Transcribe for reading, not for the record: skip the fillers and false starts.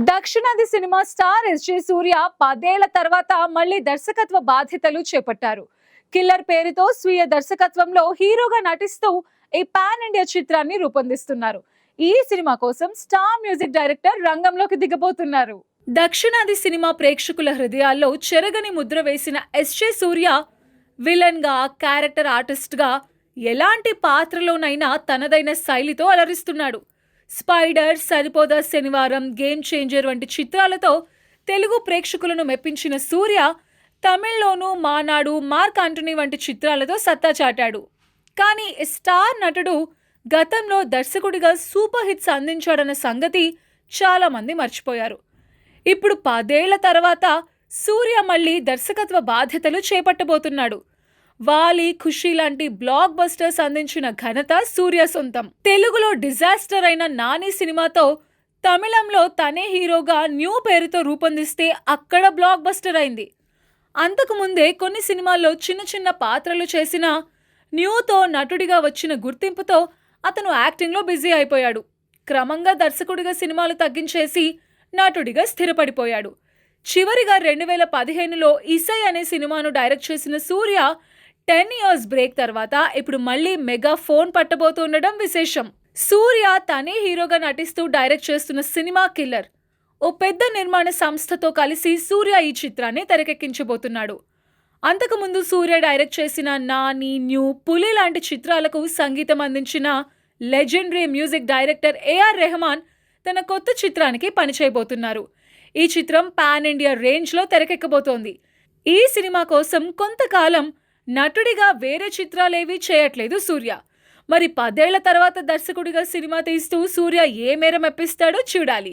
దక్షిణాది cinema star SJ సూర్య 10 ఏళ్ల తర్వాత మళ్ళీ దర్శకత్వ బాధ్యతలు చేపట్టారు. కిల్లర్ పేరుతో స్వీయ దర్శకత్వంలో హీరోగా నటిస్తూ ఈ పాన్ ఇండియా చిత్రాన్ని రూపొందిస్తున్నారు. ఈ సినిమా కోసం స్టార్ మ్యూజిక్ డైరెక్టర్ రంగంలోకి దిగబోతున్నారు. దక్షిణాది సినిమా ప్రేక్షకుల హృదయాల్లో చెరగని ముద్ర వేసిన ఎస్జే సూర్య విలన్ గా, క్యారెక్టర్ ఆర్టిస్ట్ గా ఎలాంటి పాత్రలోనైనా తనదైన శైలితో అలరిస్తున్నాడు. స్పైడర్, సరిపోదా శనివారం, గేమ్ చేంజర్ వంటి చిత్రాలతో తెలుగు ప్రేక్షకులను మెప్పించిన సూర్య తమిళ్లోనూ మానాడు, మార్క్ ఆంటనీ వంటి చిత్రాలతో సత్తా చాటాడు. కానీ స్టార్ నటుడు గతంలో దర్శకుడిగా సూపర్ హిట్స్ అందించాడన్న సంగతి చాలా మంది మర్చిపోయారు. ఇప్పుడు 10 ఏళ్ల తర్వాత సూర్య మళ్ళీ దర్శకత్వ బాధ్యతలు చేపట్టబోతున్నాడు. వాలి, ఖుషి లాంటి బ్లాక్ బస్టర్స్ అందించిన ఘనత సూర్య సొంతం. తెలుగులో డిజాస్టర్ అయిన నాని సినిమాతో తమిళంలో తనే హీరోగా న్యూ పేరుతో రూపొందిస్తే అక్కడ బ్లాక్ బస్టర్ అయింది. అంతకు ముందే కొన్ని సినిమాల్లో చిన్న చిన్న పాత్రలు చేసిన న్యూతో నటుడిగా వచ్చిన గుర్తింపుతో అతను యాక్టింగ్లో బిజీ అయిపోయాడు. క్రమంగా దర్శకుడిగా సినిమాలు తగ్గించేసి నటుడిగా స్థిరపడిపోయాడు. చివరిగా 2015లో ఇసై అనే సినిమాను డైరెక్ట్ చేసిన సూర్య 10 years బ్రేక్ తర్వాత ఇప్పుడు మళ్ళీ మెగా ఫోన్ పట్టబోతుండడం విశేషం. సూర్య తనే హీరోగా నటిస్తూ డైరెక్ట్ చేస్తున్న సినిమా కిల్లర్. ఓ పెద్ద నిర్మాణ సంస్థతో కలిసి సూర్య ఈ చిత్రాన్ని తెరకెక్కించబోతున్నాడు. అంతకుముందు సూర్య డైరెక్ట్ చేసిన నాని, న్యూ, పులి లాంటి చిత్రాలకు సంగీతం అందించిన legendary music director AR Rahman తన కొత్త చిత్రానికి పనిచేయబోతున్నారు. ఈ చిత్రం పాన్ ఇండియా రేంజ్లో తెరకెక్కబోతోంది. ఈ సినిమా కోసం కొంతకాలం నటుడిగా వేరే చిత్రాలేవీ చేయట్లేదు సూర్య. మరి 10 ఏళ్ల తర్వాత దర్శకుడిగా సినిమా తీస్తూ సూర్య ఏ మేర మెప్పిస్తాడో చూడాలి.